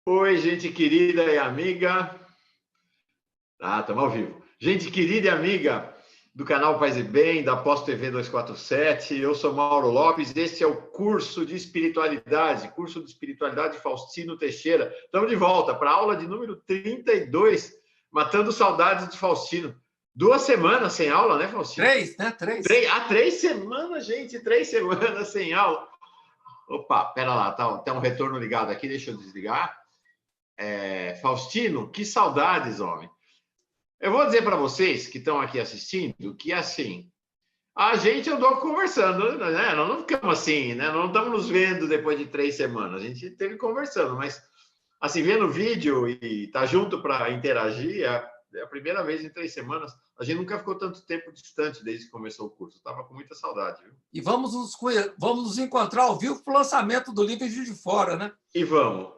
Oi, gente querida e amiga. Estamos ao vivo. Gente querida e amiga do canal Paz e Bem, da Pós TV 247. Eu sou Mauro Lopes. Este é o curso de espiritualidade Faustino Teixeira. Estamos de volta para a aula de número 32, matando saudades de Faustino. 2 semanas sem aula, né, Faustino? 3, né? 3. 3 semanas, gente. 3 semanas sem aula. Opa, pera lá, tá um retorno ligado aqui, deixa eu desligar. Faustino, que saudades, homem. Eu vou dizer para vocês que estão aqui assistindo que, assim, a gente andou conversando, né? Nós não ficamos assim, né? Não estamos nos vendo depois de 3 semanas. A gente esteve conversando, mas, assim, vendo o vídeo e tá junto para interagir, é a primeira vez em 3 semanas. A gente nunca ficou tanto tempo distante desde que começou o curso. Estava com muita saudade, viu? E vamos nos encontrar ao vivo para o lançamento do livro em Juiz de Fora, né? E vamos.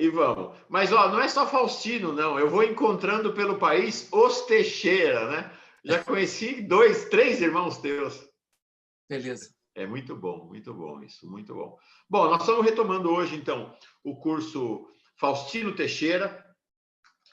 Mas, ó, não é só Faustino, não. Eu vou encontrando pelo país os Teixeira, né? Já conheci 2, 3 irmãos teus. Beleza. É muito bom isso, muito bom. Bom, nós estamos retomando hoje, então, o curso Faustino Teixeira,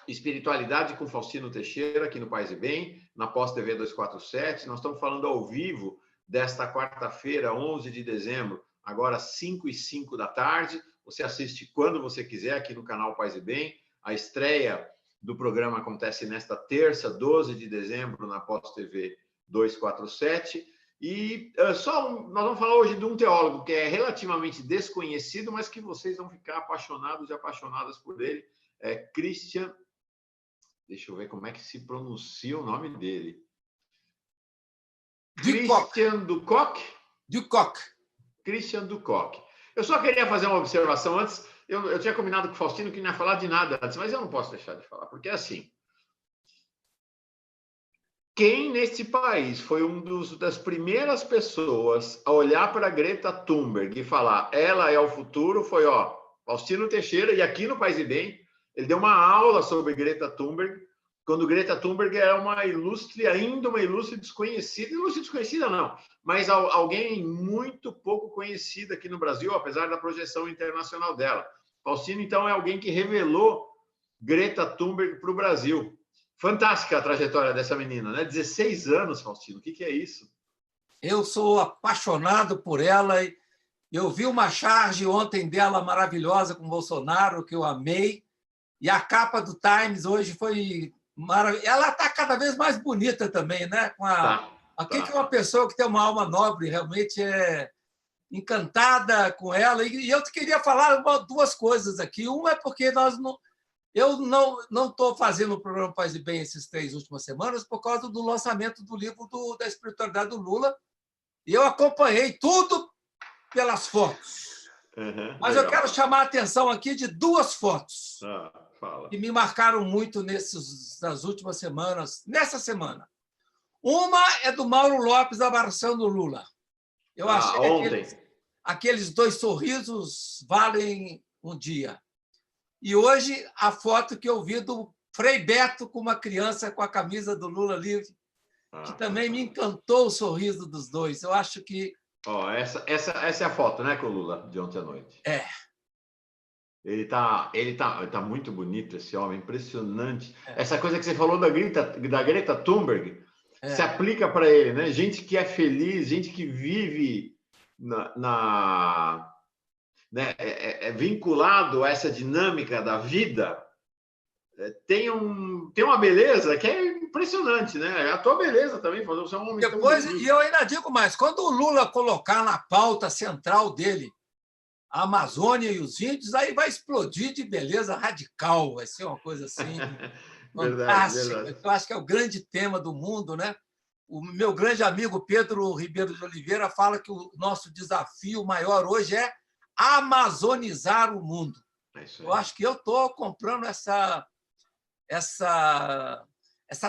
Espiritualidade com Faustino Teixeira, aqui no Paz e Bem, na Pós TV 247. Nós estamos falando ao vivo desta quarta-feira, 11 de dezembro, agora 5h05 da tarde. Você assiste quando você quiser aqui no canal Paz e Bem. A estreia do programa acontece nesta terça, 12 de dezembro, na Pós TV 247. E nós vamos falar hoje de um teólogo que é relativamente desconhecido, mas que vocês vão ficar apaixonados e apaixonadas por ele. É Christian. Deixa eu ver como é que se pronuncia o nome dele. Christian Ducoc? Ducoc. Christian Ducoc. Eu só queria fazer uma observação antes. Eu tinha combinado com o Faustino que não ia falar de nada antes, mas eu não posso deixar de falar, porque é assim. Quem neste país foi das primeiras pessoas a olhar para Greta Thunberg e falar ela é o futuro foi, Faustino Teixeira, e aqui no Paz e Bem, ele deu uma aula sobre Greta Thunberg, quando Greta Thunberg era ainda uma ilustre desconhecida não, mas alguém muito pouco conhecida aqui no Brasil, apesar da projeção internacional dela. Faustino, então, é alguém que revelou Greta Thunberg para o Brasil. Fantástica a trajetória dessa menina, né? 16 anos, Faustino, o que é isso? Eu sou apaixonado por ela. Eu vi uma charge ontem dela maravilhosa com o Bolsonaro, que eu amei. E a capa do Times hoje foi maravilhosa. Ela está cada vez mais bonita também, né? Que é uma pessoa que tem uma alma nobre, realmente é encantada com ela. E eu queria falar 2 coisas aqui. Uma é porque eu não estou fazendo o programa Paz e Bem essas 3 últimas semanas por causa do lançamento do livro da espiritualidade do Lula. E eu acompanhei tudo pelas fotos. Mas legal. Eu quero chamar a atenção aqui de 2 fotos que me marcaram muito nas últimas semanas, nessa semana. Uma é do Mauro Lopes abraçando o Lula. Eu achei que aqueles 2 sorrisos valem um dia. E hoje a foto que eu vi do Frei Beto com uma criança com a camisa do Lula livre, que também me encantou o sorriso dos 2. Eu acho que... Essa é a foto, né, com o Lula, de ontem à noite. É. Ele tá muito bonito, esse homem, impressionante. Essa coisa que você falou da Greta Thunberg se aplica para ele, né? Gente que é feliz, gente que vive né, vinculado a essa dinâmica da vida, tem uma beleza que é impressionante, né? A tua beleza também, você é um homem depois, e eu ainda digo mais, quando o Lula colocar na pauta central dele a Amazônia e os índios, aí vai explodir de beleza radical, vai ser uma coisa assim fantástica. Verdade. Eu acho que é o grande tema do mundo, né? O meu grande amigo Pedro Ribeiro de Oliveira fala que o nosso desafio maior hoje é amazonizar o mundo. Eu acho que eu estou comprando essa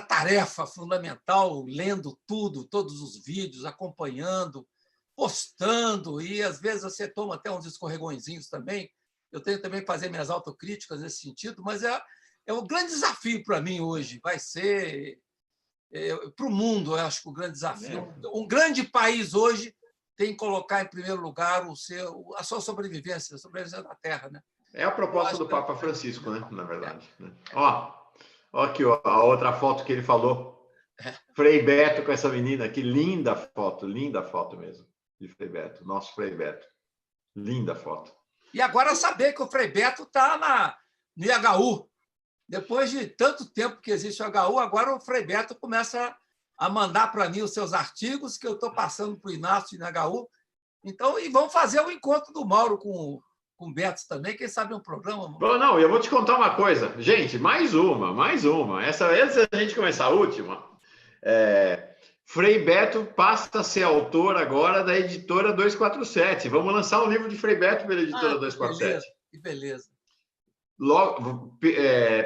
tarefa fundamental, lendo tudo, todos os vídeos, acompanhando, postando, e às vezes você toma até uns escorregõezinhos também. Eu tenho também que fazer minhas autocríticas nesse sentido, mas é um grande desafio para mim hoje. Vai ser para o mundo, eu acho que o grande desafio. Um grande país hoje tem que colocar em primeiro lugar a sua sobrevivência, a sobrevivência da Terra, né? É a proposta do Papa Francisco, né? Na verdade. Né? Ó aqui ó, a outra foto que ele falou. Frei Beto com essa menina, que linda foto mesmo, de Frei Beto, nosso Frei Beto. Linda foto. E agora saber que o Frei Beto está no IHU. Depois de tanto tempo que existe o HU, agora o Frei Beto começa a mandar para mim os seus artigos, que eu estou passando para o Inácio no HU. Então, e vamos fazer o encontro do Mauro com o Beto também, quem sabe um programa. Bom, não, eu vou te contar uma coisa. Gente, mais uma. Essa antes da gente começar a última. Frei Beto passa a ser autor agora da editora 247. Vamos lançar um livro de Frei Beto pela editora 247. Que beleza. Logo,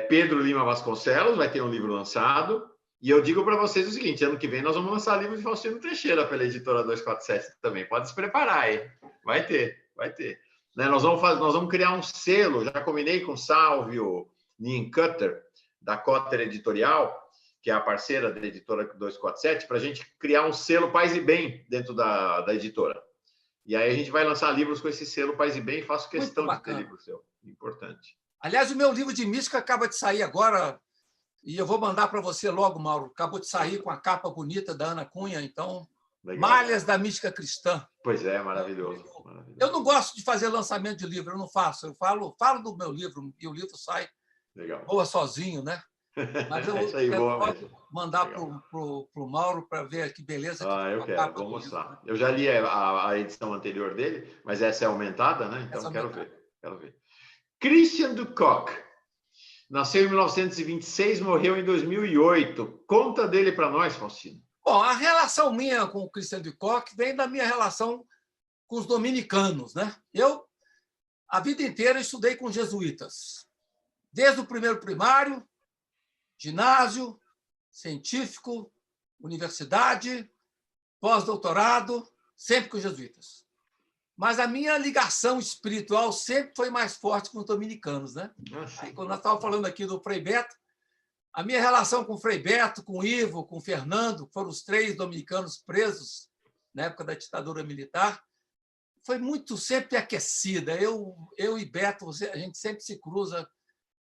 Pedro Lima Vasconcelos vai ter um livro lançado. E eu digo para vocês o seguinte: ano que vem nós vamos lançar livro de Faustino Teixeira pela editora 247 também. Pode se preparar aí. Vai ter. Né? Nós vamos criar um selo. Já combinei com o Sálvio Nin Cutter, da Cutter Editorial, que é a parceira da editora 247, para a gente criar um selo Paz e Bem dentro da editora. E aí a gente vai lançar livros com esse selo Paz e Bem. Faço questão de ter livro seu. Importante. Aliás, o meu livro de mística acaba de sair agora, e eu vou mandar para você logo, Mauro. Acabou de sair com a capa bonita da Ana Cunha, então... Legal. Malhas da Mística Cristã. Pois é, maravilhoso. Eu não gosto de fazer lançamento de livro, eu não faço. Eu falo do meu livro, e o livro sai boa sozinho, né? Mas eu posso mandar para o Mauro para ver que beleza. Eu quero, vou mostrar. Eu já li a edição anterior dele, mas essa é aumentada, né? Então quero ver. Christian de Kock nasceu em 1926, morreu em 2008. Conta dele para nós, Faustino. Bom, a relação minha com o Christian de Kock vem da minha relação com os dominicanos, né? Eu, a vida inteira, estudei com jesuítas. Desde o primeiro primário, ginásio, científico, universidade, pós-doutorado, sempre com jesuítas. Mas a minha ligação espiritual sempre foi mais forte com os dominicanos, né? Aí, quando nós estávamos falando aqui do Frei Beto, a minha relação com o Frei Beto, com o Ivo, com o Fernando, que foram os 3 dominicanos presos na época da ditadura militar, foi muito sempre aquecida. Eu e Beto, a gente sempre se cruza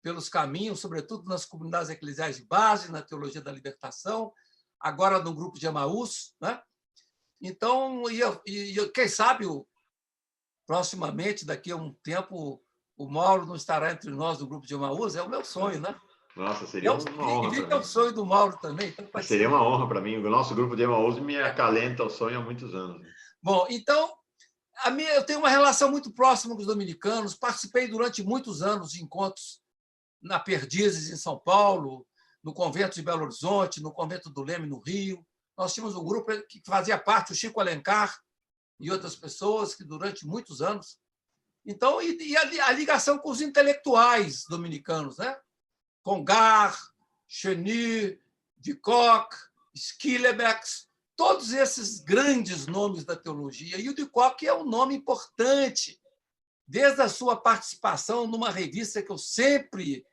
pelos caminhos, sobretudo nas comunidades eclesiais de base, na teologia da libertação, agora no grupo de Emaús, né? Então, quem sabe, proximamente, daqui a um tempo, o Mauro não estará entre nós do grupo de Emaús, é o meu sonho, né? Nossa, seria uma honra. E é o sonho do Mauro também. Então seria uma honra para mim. O nosso grupo de Emaús me acalenta o sonho há muitos anos. Bom, então, eu tenho uma relação muito próxima com os dominicanos. Participei durante muitos anos de encontros na Perdizes, em São Paulo, no convento de Belo Horizonte, no convento do Leme, no Rio. Nós tínhamos um grupo que fazia parte, o Chico Alencar e outras pessoas, que durante muitos anos. Então, e a ligação com os intelectuais dominicanos, né? Congar, Chenu, de Kock, Schillebeeckx, todos esses grandes nomes da teologia. E o de Kock é um nome importante, desde a sua participação numa revista que eu sempre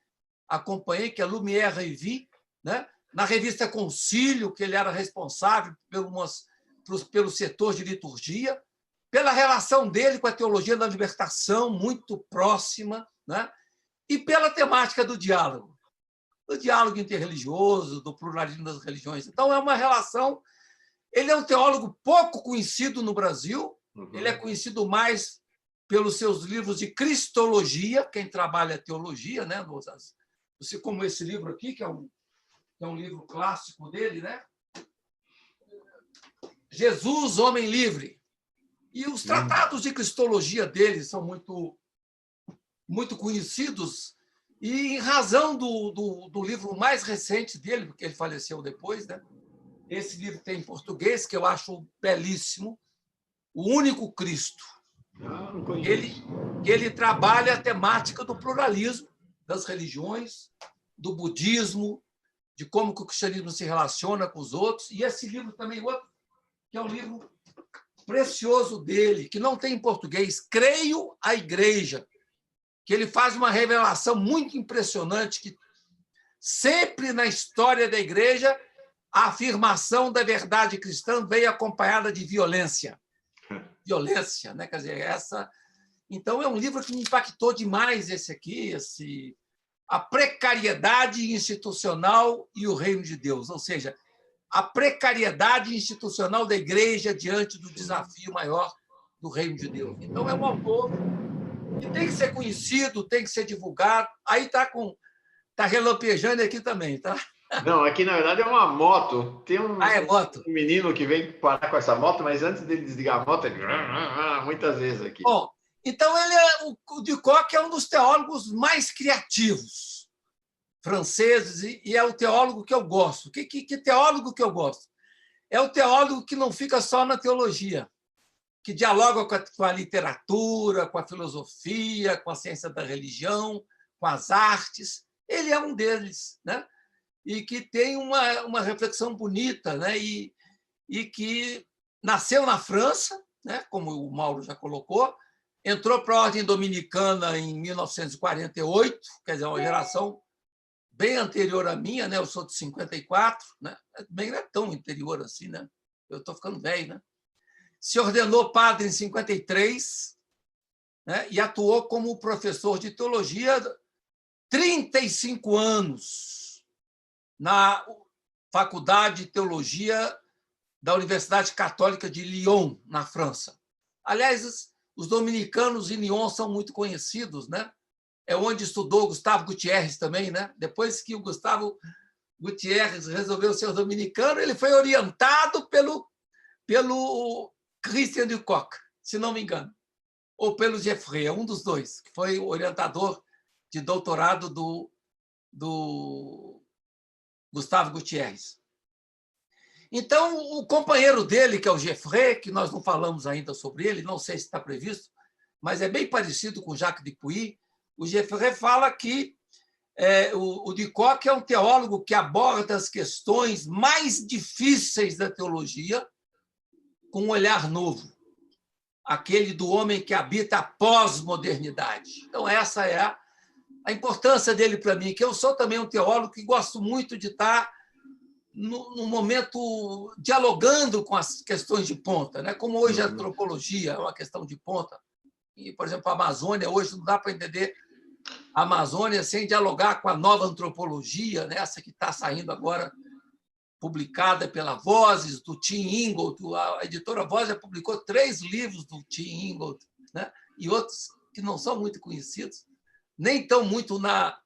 acompanhei, que é Lumière Revue, né? Na revista Concílio, que ele era responsável pelo setor de liturgia, pela relação dele com a teologia da libertação, muito próxima, né? E pela temática do diálogo interreligioso, do pluralismo das religiões. Então, é uma relação... Ele é um teólogo pouco conhecido no Brasil, ele é conhecido mais pelos seus livros de cristologia, quem trabalha teologia, né? Como esse livro aqui, que é um livro clássico dele, né? Jesus, Homem Livre. E os tratados de cristologia dele são muito, muito conhecidos, e em razão do livro mais recente dele, porque ele faleceu depois, né? Esse livro tem em português, que eu acho belíssimo, O Único Cristo. Ele trabalha a temática do pluralismo das religiões, do budismo, de como que o cristianismo se relaciona com os outros. E esse livro também, outro, que é um livro precioso dele, que não tem em português, Creio a Igreja, que ele faz uma revelação muito impressionante, que sempre na história da Igreja a afirmação da verdade cristã veio acompanhada de violência. Violência, né? Quer dizer, essa... Então, é um livro que me impactou demais, A Precariedade Institucional e o Reino de Deus, ou seja, a precariedade institucional da igreja diante do desafio maior do Reino de Deus. Então, é um autor que tem que ser conhecido, tem que ser divulgado. Aí tá relampejando aqui também, tá? Não, aqui na verdade é uma moto. Tem É moto. um menino que vem parar com essa moto, mas antes dele desligar a moto, ele muitas vezes aqui. Bom, então o de Kock é um dos teólogos mais criativos franceses e é o teólogo que eu gosto. Que teólogo que eu gosto? É o teólogo que não fica só na teologia, que dialoga com a literatura, com a filosofia, com a ciência da religião, com as artes. Ele é um deles, né? E que tem uma reflexão bonita, né? E que nasceu na França, né? Como o Mauro já colocou, entrou para a Ordem Dominicana em 1948, quer dizer, uma geração bem anterior à minha, né? Eu sou de 54, né? Bem, não é tão anterior assim, né? Eu estou ficando velho, né? Se ordenou padre em 53, né? E atuou como professor de teologia 35 anos na Faculdade de Teologia da Universidade Católica de Lyon, na França. Aliás, os dominicanos em Lyon são muito conhecidos, né? É onde estudou Gustavo Gutiérrez também, né? Depois que o Gustavo Gutiérrez resolveu ser dominicano, ele foi orientado pelo Christian de Kock, se não me engano, ou pelo Geoffrey, um dos dois, que foi o orientador de doutorado do Gustavo Gutiérrez. Então, o companheiro dele, que é o Geoffrey, que nós não falamos ainda sobre ele, não sei se está previsto, mas é bem parecido com Jacques de Puy. O Geoffrey fala que o de Kock é um teólogo que aborda as questões mais difíceis da teologia com um olhar novo, aquele do homem que habita a pós-modernidade. Então, essa é a importância dele para mim, que eu sou também um teólogo que gosto muito de estar no momento dialogando com as questões de ponta, né? Como hoje a antropologia é uma questão de ponta. E, por exemplo, a Amazônia, hoje não dá para entender a Amazônia sem dialogar com a nova antropologia, né? Essa que está saindo agora, publicada pela Vozes, do Tim Ingold. A editora Vozes já publicou 3 livros do Tim Ingold, né? E outros que não são muito conhecidos, nem tão muito na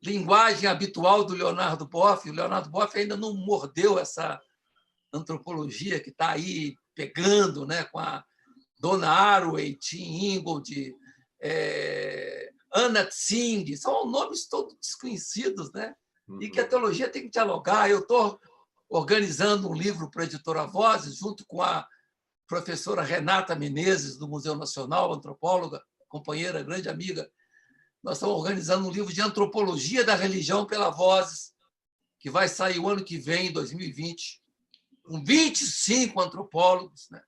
linguagem habitual do Leonardo Boff. O Leonardo Boff ainda não mordeu essa antropologia que está aí pegando, né? Com a Donna Haraway, Tim Ingold, Anna Tsing, são nomes todos desconhecidos, né? E que a teologia tem que dialogar. Eu estou organizando um livro para a editora Vozes, junto com a professora Renata Menezes, do Museu Nacional, antropóloga, companheira, grande amiga. Nós estamos organizando um livro de antropologia da religião pela Vozes, que vai sair o ano que vem, em 2020, com 25 antropólogos, né?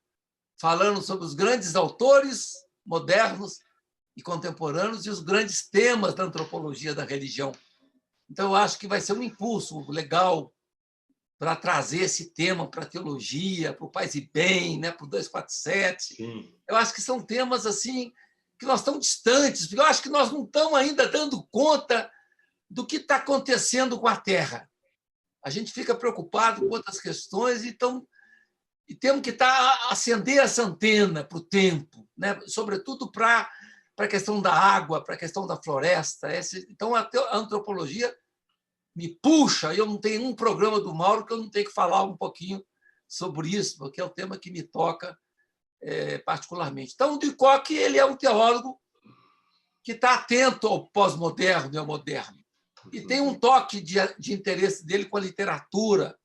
Falando sobre os grandes autores modernos e contemporâneos e os grandes temas da antropologia da religião. Então, eu acho que vai ser um impulso legal para trazer esse tema para a teologia, para o Paz e Bem, né? Para o 247. Sim. Eu acho que são temas assim que nós estamos distantes, porque eu acho que nós não estamos ainda dando conta do que está acontecendo com a Terra. A gente fica preocupado com outras questões e temos que acender essa antena para o tempo, né? Sobretudo para a questão da água, para a questão da floresta. Então, a antropologia me puxa, eu não tenho um programa do Mauro que eu não tenho que falar um pouquinho sobre isso, porque é um tema que me toca particularmente. Então, o de Kock, ele é um teólogo que está atento ao pós-moderno e ao moderno. E tem um toque de interesse dele com a literatura,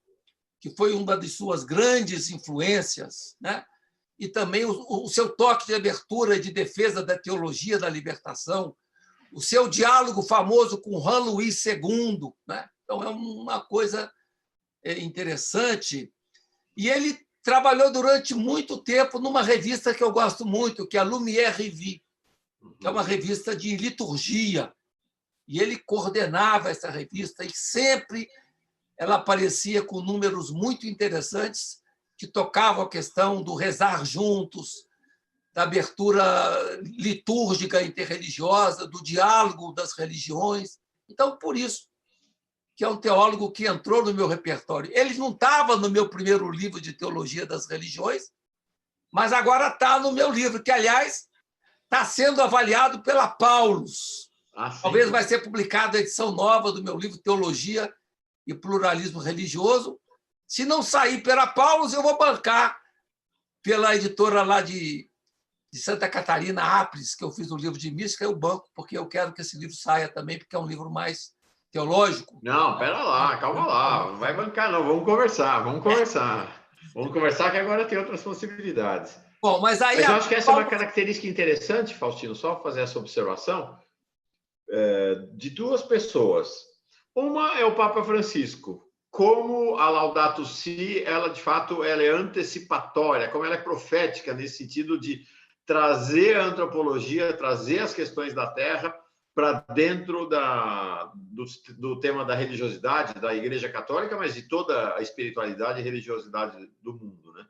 que foi uma de suas grandes influências, né? E também o seu toque de abertura e de defesa da teologia da libertação, o seu diálogo famoso com Juan Luís II, né? Então, é uma coisa interessante. E ele trabalhou durante muito tempo numa revista que eu gosto muito, que é a Lumière Revue, que é uma revista de liturgia. E ele coordenava essa revista e sempre ela aparecia com números muito interessantes que tocavam a questão do rezar juntos, da abertura litúrgica interreligiosa, do diálogo das religiões. Então, por isso que é um teólogo que entrou no meu repertório. Ele não estava no meu primeiro livro de teologia das religiões, mas agora está no meu livro, que, aliás, está sendo avaliado pela Paulus. Talvez vai ser publicada a edição nova do meu livro Teologia e Pluralismo Religioso. Se não sair pela Paulus, eu vou bancar pela editora lá de Santa Catarina, Apres, que eu fiz o livro de mística, eu banco, porque eu quero que esse livro saia também, porque é um livro mais teológico. Não, pera lá, calma lá. Não vai bancar, não. Vamos conversar, vamos conversar. Vamos conversar, que agora tem outras possibilidades. Bom, mas aí eu acho que essa é uma característica interessante, Faustino, só fazer essa observação, de duas pessoas. Uma é o Papa Francisco. Como a Laudato Si, ela de fato ela é antecipatória, como ela é profética nesse sentido de trazer a antropologia, trazer as questões da Terra para dentro do tema da religiosidade da Igreja Católica, mas de toda a espiritualidade e religiosidade do mundo, né?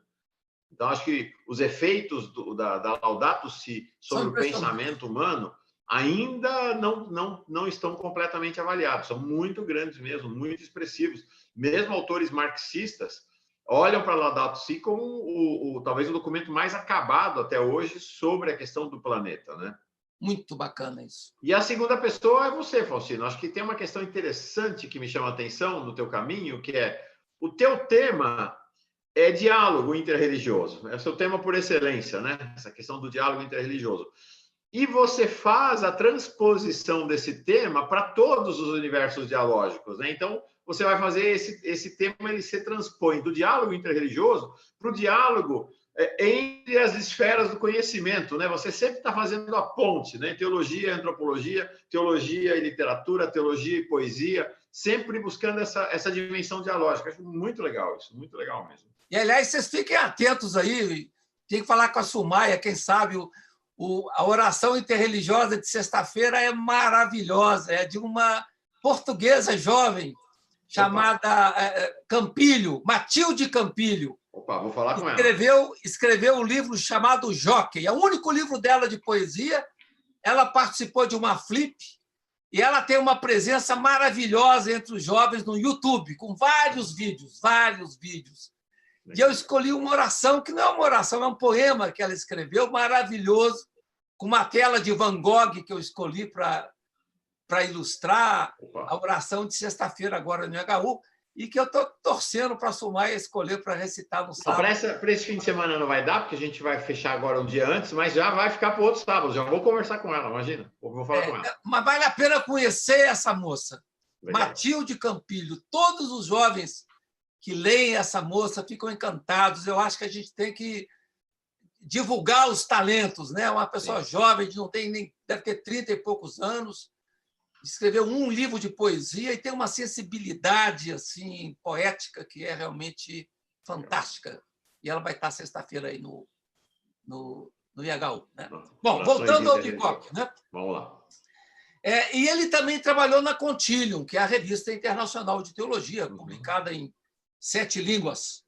Então, acho que os efeitos da Laudato Si sobre o pensamento humano ainda não estão completamente avaliados. São muito grandes mesmo, muito expressivos. Mesmo autores marxistas olham para a Laudato Si como talvez o documento mais acabado até hoje sobre a questão do planeta, né? Muito bacana isso. E a segunda pessoa é você, Faustino. Acho que tem uma questão interessante que me chama a atenção no teu caminho, que é o teu tema é diálogo interreligioso. É o seu tema por excelência, né? Essa questão do diálogo interreligioso. E você faz a transposição desse tema para todos os universos dialógicos, né? Então, você vai fazer esse tema, ele se transpõe do diálogo interreligioso para o diálogo entre as esferas do conhecimento, né? Você sempre está fazendo a ponte, né? Teologia e antropologia, teologia e literatura, teologia e poesia, sempre buscando essa dimensão dialógica. Acho muito legal isso, muito legal mesmo. E, aliás, vocês fiquem atentos aí, tem que falar com a Sumaia, quem sabe a oração interreligiosa de sexta-feira é maravilhosa, é de uma portuguesa jovem chamada Campilho, Matilde Campilho. Opa, vou falar com ela. Escreveu um livro chamado Jockey, é o único livro dela de poesia. Ela participou de uma flip e ela tem uma presença maravilhosa entre os jovens no YouTube, com vários vídeos. E eu escolhi uma oração, que não é uma oração, é um poema que ela escreveu, maravilhoso, com uma tela de Van Gogh que eu escolhi para ilustrar a oração de sexta-feira agora no HU, e que eu estou torcendo para a Sumaia escolher para recitar no sábado. Para esse fim de semana não vai dar, porque a gente vai fechar agora um dia antes, mas já vai ficar para o outro sábado. Já vou conversar com ela, imagina. Vou falar com ela. Mas vale a pena conhecer essa moça, Legal. Matilde Campilho. Todos os jovens que leem essa moça ficam encantados. Eu acho que a gente tem que divulgar os talentos, né? Uma pessoa jovem, não tem nem, deve ter 30 e poucos anos, escreveu um livro de poesia e tem uma sensibilidade assim poética que é realmente fantástica. E ela vai estar sexta-feira aí no IHU, né? Bom, voltando ao Koch, né? Vamos lá. E ele também trabalhou na Concilium, que é a revista internacional de teologia, publicada em 7 línguas.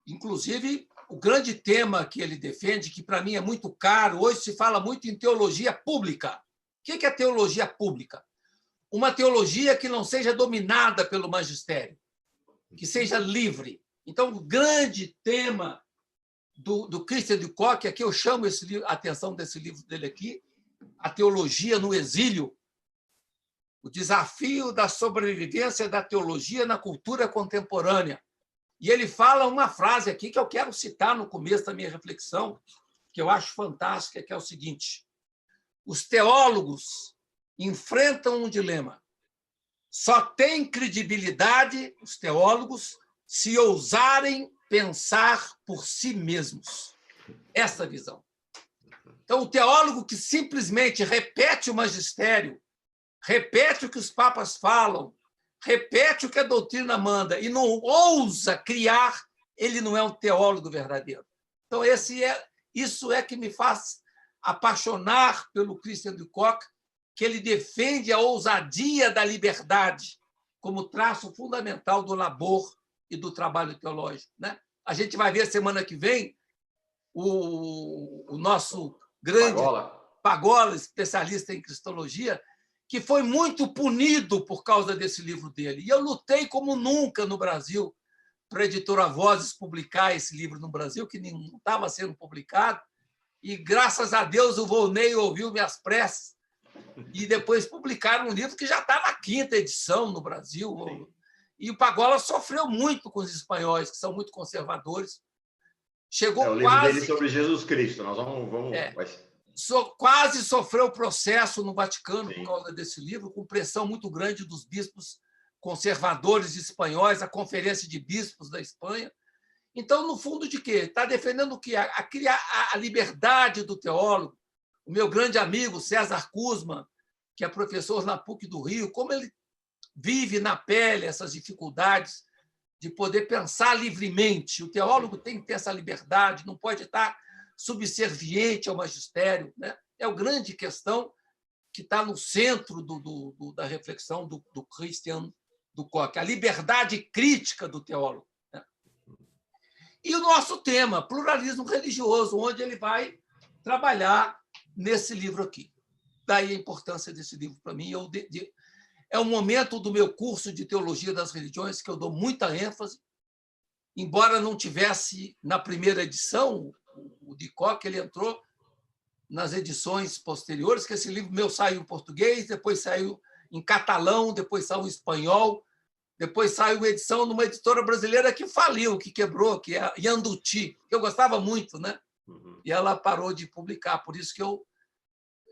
Inclusive, o grande tema que ele defende, que para mim é muito caro, hoje se fala muito em teologia pública. O que é teologia pública? Uma teologia que não seja dominada pelo magistério, que seja livre. Então, o grande tema do Christian de Koch, aqui eu chamo a atenção desse livro dele aqui, A Teologia no Exílio, o desafio da sobrevivência da teologia na cultura contemporânea. E ele fala uma frase aqui que eu quero citar no começo da minha reflexão, que eu acho fantástica, que é o seguinte: os teólogos enfrentam um dilema. Só têm credibilidade, os teólogos, se ousarem pensar por si mesmos. Essa visão. Então, o teólogo que simplesmente repete o magistério, repete o que os papas falam, repete o que a doutrina manda e não ousa criar, ele não é um teólogo verdadeiro. Então, isso é que me faz apaixonar pelo Christian de Koch, que ele defende a ousadia da liberdade como traço fundamental do labor e do trabalho teológico, né? A gente vai ver semana que vem o nosso grande Pagola, especialista em cristologia, que foi muito punido por causa desse livro dele. E eu lutei como nunca no Brasil para a editora Vozes publicar esse livro no Brasil, que não estava sendo publicado. E, graças a Deus, o Volney ouviu minhas preces e depois publicaram um livro que já está na 5ª edição no Brasil. Sim. E o Pagola sofreu muito com os espanhóis, que são muito conservadores. Chegou o livro dele sobre Jesus Cristo. Nós vamos... quase sofreu processo no Vaticano por causa desse livro, com pressão muito grande dos bispos conservadores espanhóis, a Conferência de Bispos da Espanha. Então, no fundo, de quê? Está defendendo o quê? A liberdade do teólogo. O meu grande amigo, César Kuzma, que é professor na PUC do Rio, como ele vive na pele essas dificuldades de poder pensar livremente. O teólogo tem que ter essa liberdade, não pode estar subserviente ao magistério, né? É a grande questão que está no centro da reflexão do Christian do Koch, a liberdade crítica do teólogo. E o nosso tema, pluralismo religioso, onde ele vai trabalhar nesse livro aqui. Daí a importância desse livro para mim. É um momento do meu curso de Teologia das Religiões que eu dou muita ênfase, embora não tivesse na primeira edição, o de Koch, ele entrou nas edições posteriores, que esse livro meu saiu em português, depois saiu em catalão, depois saiu em espanhol, depois saiu uma edição numa editora brasileira que faliu, que quebrou, que é a Yanduti, que eu gostava muito, né? E ela parou de publicar, por isso que eu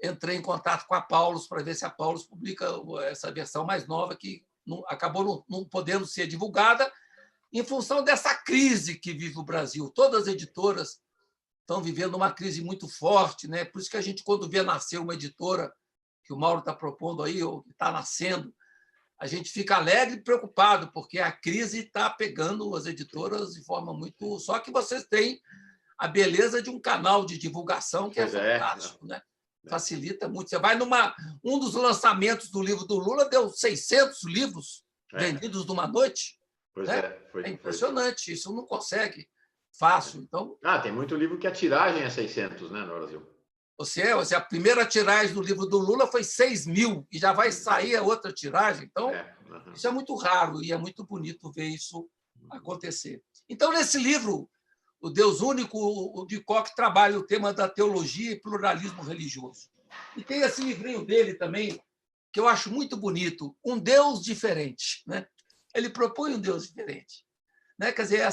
entrei em contato com a Paulus para ver se a Paulus publica essa versão mais nova, que acabou não podendo ser divulgada em função dessa crise que vive o Brasil. Todas as editoras estão vivendo uma crise muito forte, né? Por isso que a gente, quando vê nascer uma editora, que o Mauro está propondo aí, ou está nascendo, a gente fica alegre e preocupado, porque a crise está pegando as editoras de forma muito... Só que vocês têm a beleza de um canal de divulgação que é fantástico, né? Facilita muito. Você vai um dos lançamentos do livro do Lula deu 600 livros vendidos numa noite. Pois né? É impressionante. Isso não consegue fácil. Então, tem muito livro que a tiragem é 600, né, no Brasil. A primeira tiragem do livro do Lula foi 6.000 e já vai sair a outra tiragem. Então, isso é muito raro e é muito bonito ver isso acontecer. Então, nesse livro, O Deus Único, o de Koch trabalha o tema da teologia e pluralismo religioso. E tem esse livrinho dele também, que eu acho muito bonito, Um Deus Diferente. Né? Ele propõe um Deus diferente. Né? Quer dizer,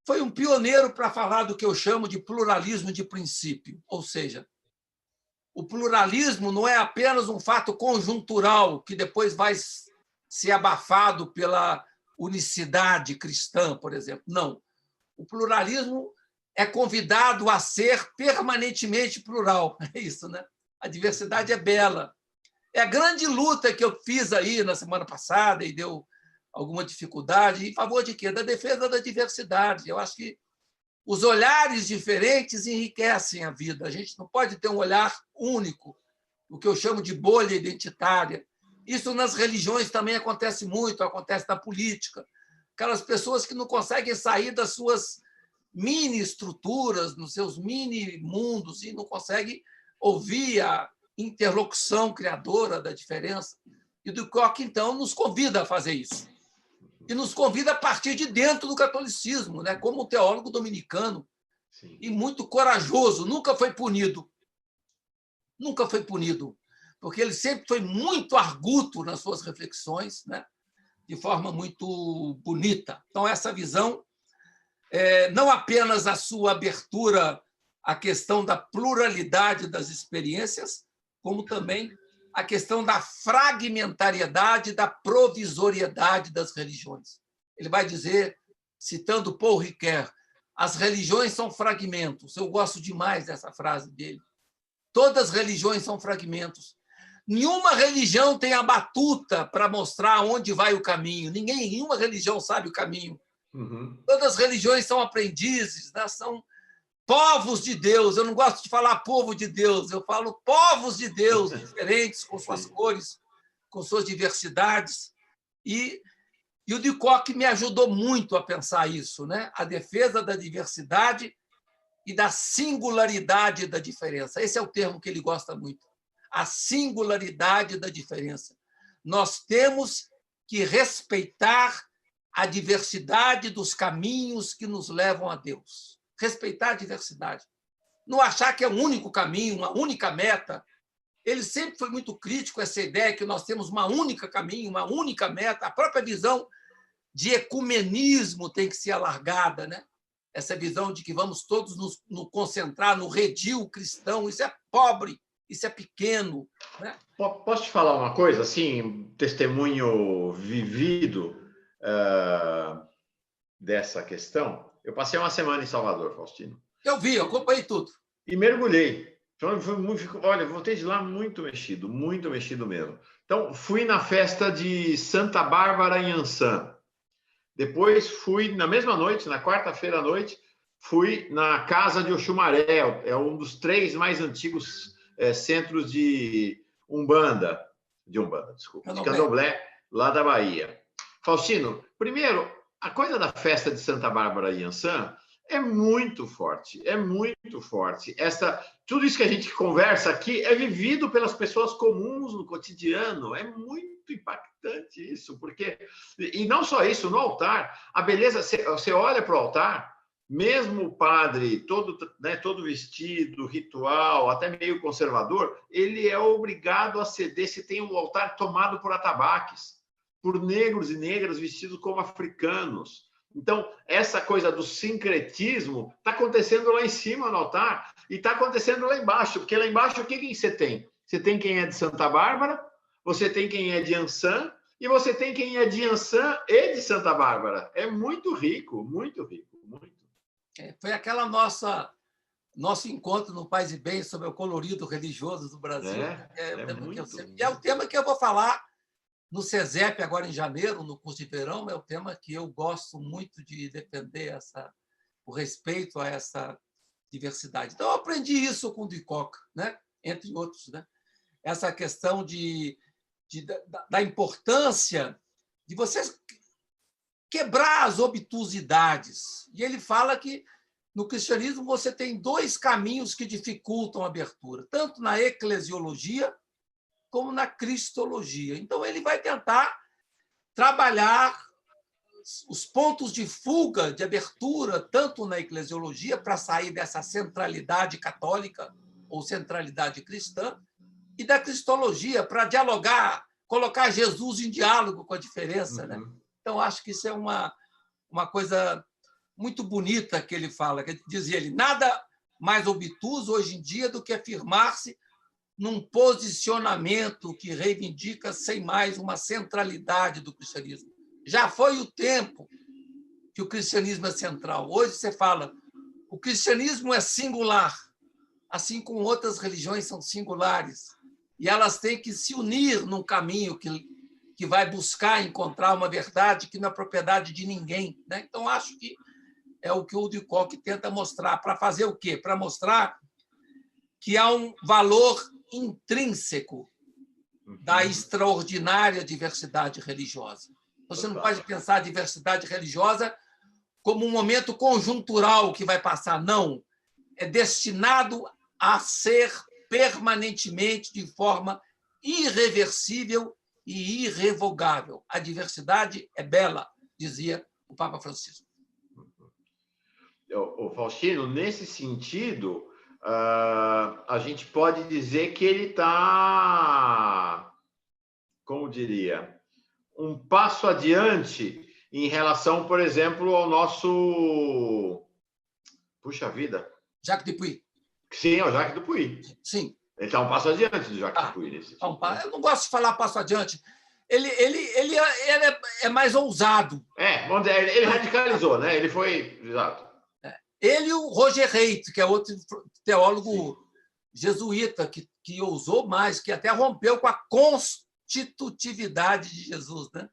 foi um pioneiro para falar do que eu chamo de pluralismo de princípio. Ou seja, o pluralismo não é apenas um fato conjuntural que depois vai ser abafado pela unicidade cristã, por exemplo. Não. O pluralismo é convidado a ser permanentemente plural. É isso, né? A diversidade é bela. É a grande luta que eu fiz aí na semana passada e deu alguma dificuldade, em favor de quê? Da defesa da diversidade. Eu acho que os olhares diferentes enriquecem a vida. A gente não pode ter um olhar único, o que eu chamo de bolha identitária. Isso nas religiões também acontece muito, acontece na política. Aquelas pessoas que não conseguem sair das suas mini-estruturas, nos seus mini-mundos, e não conseguem ouvir a interlocução criadora da diferença. E do Koch, então, nos convida a fazer isso. E nos convida a partir de dentro do catolicismo, né? Como um teólogo dominicano. Sim. E muito corajoso, nunca foi punido. Nunca foi punido, porque ele sempre foi muito arguto nas suas reflexões, né? De forma muito bonita. Então, essa visão, não apenas a sua abertura à questão da pluralidade das experiências, como também a questão da fragmentariedade, da provisoriedade das religiões. Ele vai dizer, citando Paul Ricoeur, as religiões são fragmentos. Eu gosto demais dessa frase dele. Todas as religiões são fragmentos. Nenhuma religião tem a batuta para mostrar onde vai o caminho. Nenhuma religião sabe o caminho. Todas as religiões são aprendizes, né? São povos de Deus. Eu não gosto de falar povo de Deus, eu falo povos de Deus, diferentes, com suas cores, com suas diversidades. E E o de Kock me ajudou muito a pensar isso, né? A defesa da diversidade e da singularidade da diferença. Esse é o termo que ele gosta muito. A singularidade da diferença. Nós temos que respeitar a diversidade dos caminhos que nos levam a Deus. Respeitar a diversidade. Não achar que é um único caminho, uma única meta. Ele sempre foi muito crítico a essa ideia que nós temos uma única caminho, uma única meta. A própria visão de ecumenismo tem que ser alargada, né? Essa visão de que vamos todos nos concentrar no redil cristão. Isso é pobre, isso é pequeno, né? Posso te falar uma coisa, assim, testemunho vivido dessa questão? Eu passei uma semana em Salvador, Faustino. Eu vi, eu acompanhei tudo. E mergulhei. Olha, voltei de lá muito mexido mesmo. Então, fui na festa de Santa Bárbara em Ançã. Depois fui, na mesma noite, na quarta-feira à noite, fui na Casa de Oxumaré, é um dos 3 mais antigos centros de Umbanda, desculpa, de Candomblé, lá da Bahia. Faustino, primeiro, a coisa da festa de Santa Bárbara em Ançã é muito forte, é muito forte. Tudo isso que a gente conversa aqui é vivido pelas pessoas comuns no cotidiano, é muito impactante isso, porque... E não só isso, no altar, a beleza, você olha para o altar, mesmo o padre todo vestido, ritual, até meio conservador, ele é obrigado a ceder se tem um altar tomado por atabaques, por negros e negras vestidos como africanos. Então, essa coisa do sincretismo está acontecendo lá em cima no altar e está acontecendo lá embaixo, porque lá embaixo o que você tem? Você tem quem é de Santa Bárbara, você tem quem é de Ançã e você tem quem é de Ançã e de Santa Bárbara. É muito rico, muito rico, muito. Foi aquela nosso encontro no Paz e Bem sobre o colorido religioso do Brasil. É o tema que eu vou falar no CESEP, agora em janeiro, no curso de verão. É o tema que eu gosto muito de defender, o respeito a essa diversidade. Então, eu aprendi isso com o de Kock, né? Entre outros, né? Essa questão da importância de você quebrar as obtusidades. E ele fala que no cristianismo você tem 2 caminhos que dificultam a abertura, tanto na eclesiologia como na cristologia. Então, ele vai tentar trabalhar os pontos de fuga, de abertura, tanto na eclesiologia, para sair dessa centralidade católica ou centralidade cristã, e da cristologia, para dialogar, colocar Jesus em diálogo com a diferença. Né? Então, acho que isso é uma coisa muito bonita que ele fala, que dizia ele, nada mais obtuso hoje em dia do que afirmar-se num posicionamento que reivindica sem mais uma centralidade do cristianismo. Já foi o tempo que o cristianismo é central. Hoje você fala, o cristianismo é singular, assim como outras religiões são singulares, e elas têm que se unir num caminho que vai buscar encontrar uma verdade que não é propriedade de ninguém. Né? Então, acho que é o que o de Kock tenta mostrar. Para fazer o quê? Para mostrar que há um valor intrínseco da extraordinária diversidade religiosa. Você não pode pensar a diversidade religiosa como um momento conjuntural que vai passar. Não. É destinado a ser permanentemente, de forma irreversível e irrevogável. A diversidade é bela, dizia o Papa Francisco. O Faustino, nesse sentido, a gente pode dizer que ele está, como diria, um passo adiante em relação, por exemplo, ao nosso... Puxa vida! Jacques Dupuy. Sim, ao Jacques Dupuy. Sim. Ele está um passo adiante do Jacques Dupuy. Nesse tipo, né? Eu não gosto de falar passo adiante. Ele é mais ousado. Ele radicalizou, né? Ele foi... Exato. Ele e o Roger Reith, que é outro teólogo jesuíta, que ousou mais, que até rompeu com a constitutividade de Jesus. Né?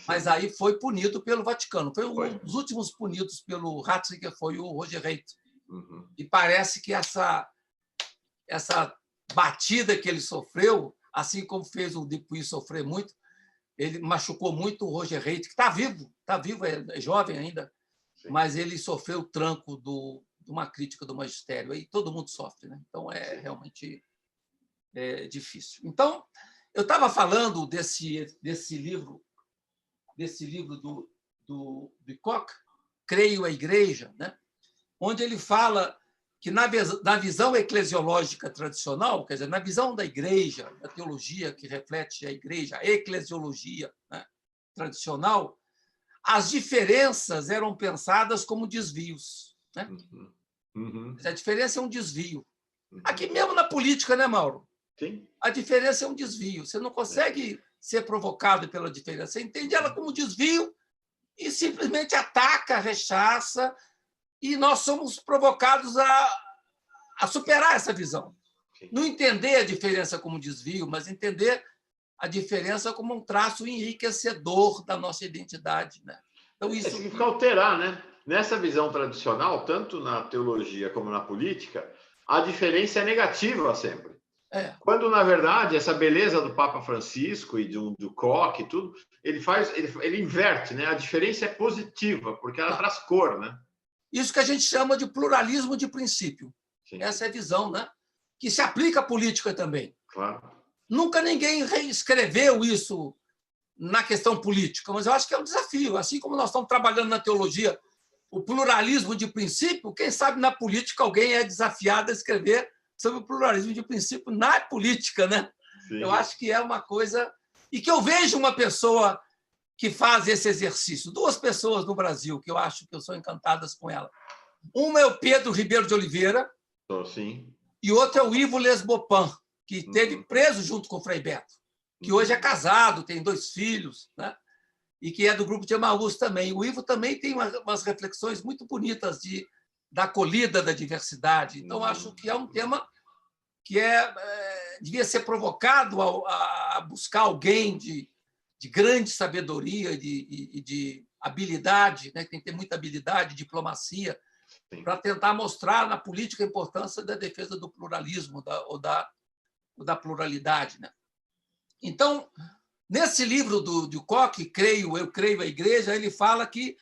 Mas aí foi punido pelo Vaticano. Foi um dos últimos punidos pelo Ratzinger, foi o Roger Reith. E parece que essa batida que ele sofreu, assim como fez o Dupuy sofrer muito, Ele machucou muito o Roger Reis, que está vivo, é jovem ainda, Sim. mas ele sofreu o tranco de uma crítica do magistério. Aí todo mundo sofre, né? Então realmente difícil. Então, eu estava falando desse livro do Koch, Creio a Igreja, né? Onde ele fala que, na visão eclesiológica tradicional, quer dizer, na visão da igreja, da teologia que reflete a igreja, a eclesiologia, né, tradicional, as diferenças eram pensadas como desvios. Né? A diferença é um desvio. Aqui mesmo na política, né, Mauro? Sim. A diferença é um desvio. Você não consegue ser provocado pela diferença. Você entende ela como desvio e simplesmente ataca, rechaça, e nós somos provocados a superar essa visão. Sim. Não entender a diferença como desvio, mas entender a diferença como um traço enriquecedor da nossa identidade. Né? Então, isso significa alterar, né? Nessa visão tradicional, tanto na teologia como na política, a diferença é negativa sempre. Quando, na verdade, essa beleza do Papa Francisco e do Koch e tudo, ele inverte, né? A diferença é positiva, porque ela traz cor, né? Isso que a gente chama de pluralismo de princípio. Sim. Essa é a visão, né? Que se aplica à política também. Claro. Nunca ninguém reescreveu isso na questão política, mas eu acho que é um desafio. Assim como nós estamos trabalhando na teologia o pluralismo de princípio, quem sabe na política alguém é desafiado a escrever sobre o pluralismo de princípio na política, né? Sim. Eu acho que é uma coisa... E que eu vejo uma pessoa que faz esse exercício. Duas pessoas no Brasil que eu acho que eu sou encantadas com ela. Uma é o Pedro Ribeiro de Oliveira, Sim. E outro é o Ivo Lesbopan, que esteve preso junto com o Frei Beto, que hoje é casado, tem 2 filhos, né? E que é do grupo de Emaús também. O Ivo também tem umas reflexões muito bonitas da acolhida da diversidade. Então, acho que é um tema que devia ser provocado a buscar alguém de grande sabedoria e de habilidade, né? Que tem que ter muita habilidade, diplomacia, para tentar mostrar na política a importância da defesa do pluralismo ou da pluralidade. Né? Então, nesse livro do Koch, Eu Creio a Igreja, ele fala que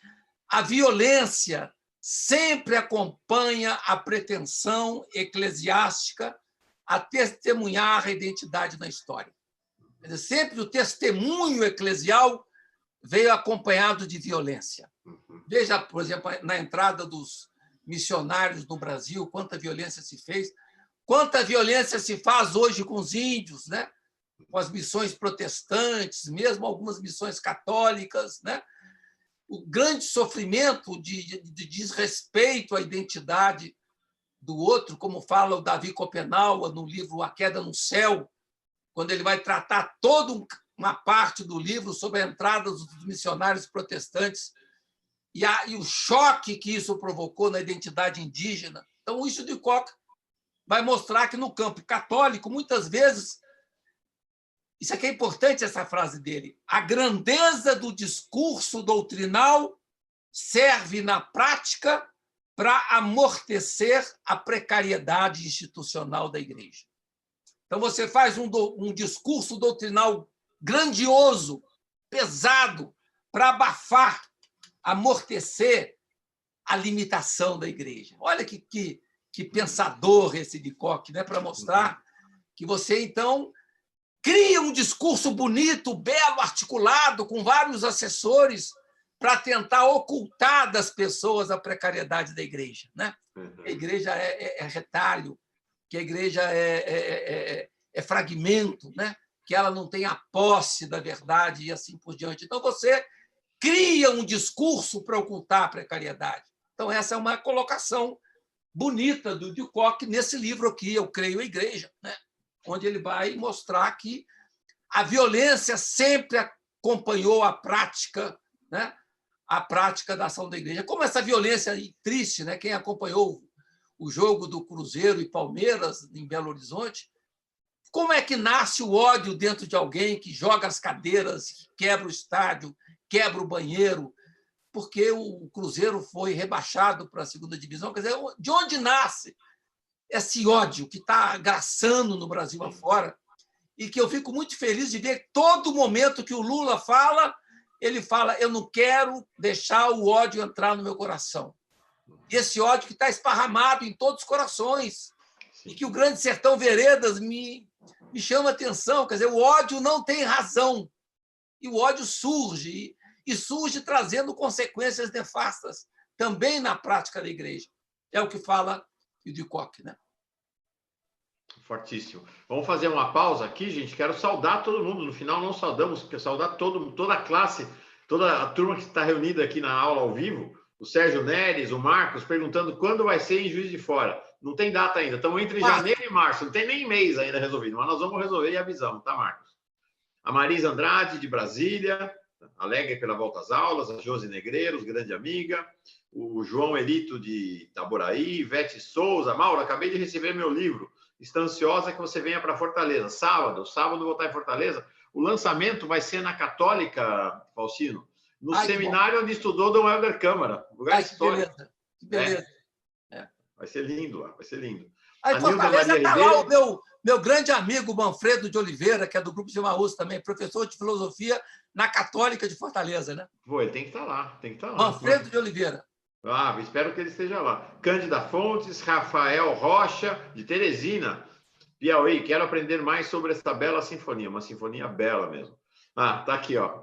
a violência sempre acompanha a pretensão eclesiástica a testemunhar a identidade na história. Quer dizer, sempre o testemunho eclesial veio acompanhado de violência. Veja, por exemplo, na entrada dos missionários no Brasil, quanta violência se fez, quanta violência se faz hoje com os índios, né? Com as missões protestantes, mesmo algumas missões católicas, né? O grande sofrimento de desrespeito à identidade do outro, como fala o Davi Copenaua no livro A Queda no Céu, quando ele vai tratar toda uma parte do livro sobre a entrada dos missionários protestantes e o choque que isso provocou na identidade indígena. Então, isso de Koch vai mostrar que, no campo católico, muitas vezes, isso aqui é importante, essa frase dele, a grandeza do discurso doutrinal serve, na prática, para amortecer a precariedade institucional da igreja. Então, você faz um discurso doutrinal grandioso, pesado, para abafar, amortecer a limitação da igreja. Olha que pensador esse de Koch, né? Para mostrar que você, então, cria um discurso bonito, belo, articulado, com vários assessores, para tentar ocultar das pessoas a precariedade da igreja. Né? A igreja é retalho, que a igreja é fragmento, né? Que ela não tem a posse da verdade e assim por diante. Então, você cria um discurso para ocultar a precariedade. Então, essa é uma colocação bonita do Koch nesse livro aqui, Eu Creio a Igreja, né? Onde ele vai mostrar que a violência sempre acompanhou a prática, né? A prática da ação da igreja. Como essa violência triste, né? Quem acompanhou o jogo do Cruzeiro e Palmeiras em Belo Horizonte, como é que nasce o ódio dentro de alguém que joga as cadeiras, que quebra o estádio, quebra o banheiro, porque o Cruzeiro foi rebaixado para a segunda divisão? Quer dizer, de onde nasce esse ódio que está graçando no Brasil afora e que eu fico muito feliz de ver todo momento que o Lula fala, ele fala: eu não quero deixar o ódio entrar no meu coração. E esse ódio que está esparramado em todos os corações. E que o Grande Sertão Veredas me chama a atenção. Quer dizer, o ódio não tem razão. E o ódio surge, e surge trazendo consequências nefastas, também na prática da igreja. É o que fala o de Kock, né? Fortíssimo. Vamos fazer uma pausa aqui, gente. Quero saudar todo mundo. No final, não saudamos, porque saudar toda a classe, toda a turma que está reunida aqui na aula ao vivo. O Sérgio Neres, o Marcos, perguntando quando vai ser em Juiz de Fora. Não tem data ainda. Estamos entre janeiro e março. Não tem nem mês ainda resolvido. Mas nós vamos resolver e avisamos, tá, Marcos? A Marisa Andrade, de Brasília, alegre pela volta às aulas. A Josi Negreiros, grande amiga. O João Elito, de Itaboraí. Ivete Souza. Mauro, acabei de receber meu livro. Está ansiosa que você venha para Fortaleza. Sábado vou estar em Fortaleza. O lançamento vai ser na Católica, Faustino. No seminário onde estudou Dom Helder Câmara. Lugar histórico. Que beleza. Vai ser lindo lá, vai ser lindo. Aí, Fortaleza está lá o meu grande amigo Manfredo de Oliveira, que é do Grupo de Emaús também, professor de filosofia na Católica de Fortaleza, né? Pô, ele tem que estar lá, Manfredo de Oliveira. Espero que ele esteja lá. Cândida Fontes, Rafael Rocha, de Teresina, Piauí. Quero aprender mais sobre essa bela sinfonia, uma sinfonia bela mesmo. Tá aqui, ó.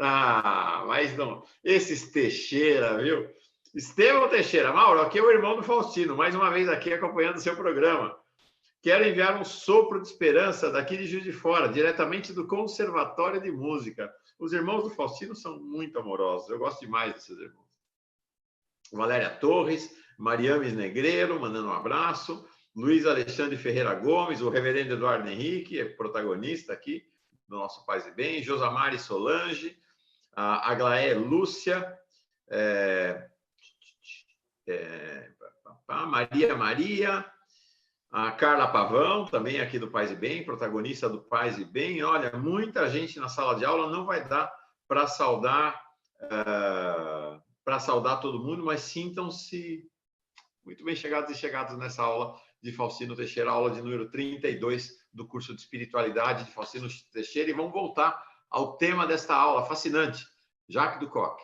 Mas não. Esses Teixeira, viu? Estevão Teixeira. Mauro, aqui é o irmão do Faustino, mais uma vez aqui acompanhando o seu programa. Quero enviar um sopro de esperança daqui de Juiz de Fora, diretamente do Conservatório de Música. Os irmãos do Faustino são muito amorosos. Eu gosto demais desses irmãos. Valéria Torres, Mariames Negreiro, mandando um abraço. Luiz Alexandre Ferreira Gomes, o reverendo Eduardo Henrique, é protagonista aqui do nosso Paz e Bem. Josamari Solange, a Aglaé Lúcia, Maria, a Carla Pavão, também aqui do Paz e Bem, protagonista do Paz e Bem. Olha, muita gente na sala de aula, não vai dar para saudar todo mundo, mas sintam-se muito bem chegados e chegados nessa aula de Faustino Teixeira, aula de número 32 do curso de Espiritualidade de Faustino Teixeira, e vamos voltar ao tema desta aula fascinante, Jacques de Kock.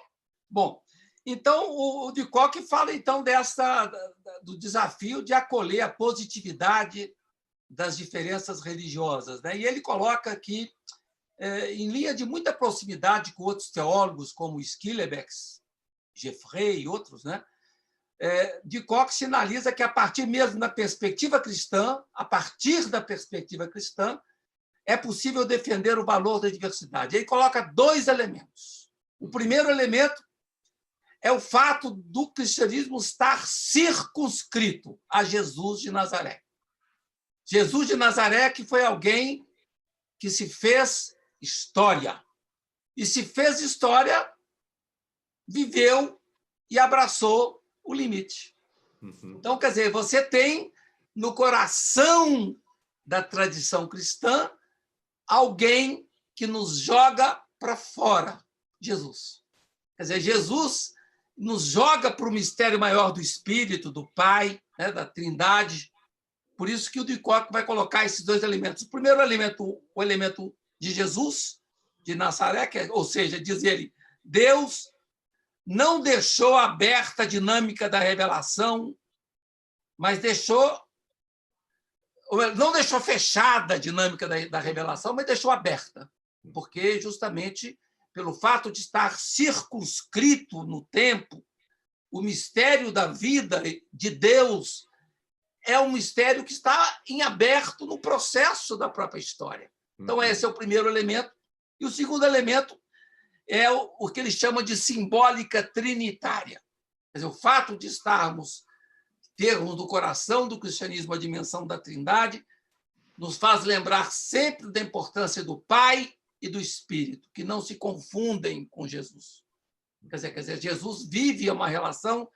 Bom, então o de Kock fala então do desafio de acolher a positividade das diferenças religiosas, né? E ele coloca aqui, em linha de muita proximidade com outros teólogos como Schillebeeckx, Geoffrey e outros, né? De Kock sinaliza que, a partir mesmo da perspectiva cristã, é possível defender o valor da diversidade. Ele coloca dois elementos. O primeiro elemento é o fato do cristianismo estar circunscrito a Jesus de Nazaré. Jesus de Nazaré, que foi alguém que se fez história. E se fez história, viveu e abraçou o limite. Então, quer dizer, você tem no coração da tradição cristã alguém que nos joga para fora, Jesus. Quer dizer, Jesus nos joga para o mistério maior do Espírito, do Pai, né, da Trindade. Por isso que o de Kock vai colocar esses dois elementos. O primeiro elemento, o elemento de Jesus, de Nazaré, ou seja, diz ele, Deus não deixou aberta a dinâmica da revelação, mas não deixou fechada a dinâmica da revelação, mas deixou aberta, porque justamente pelo fato de estar circunscrito no tempo, o mistério da vida de Deus é um mistério que está em aberto no processo da própria história. Então, esse é o primeiro elemento. E o segundo elemento é o que ele chama de simbólica trinitária. Quer dizer, o fato de termos no coração do cristianismo a dimensão da Trindade nos faz lembrar sempre da importância do Pai e do Espírito, que não se confundem com Jesus. Quer dizer, Jesus vive uma relação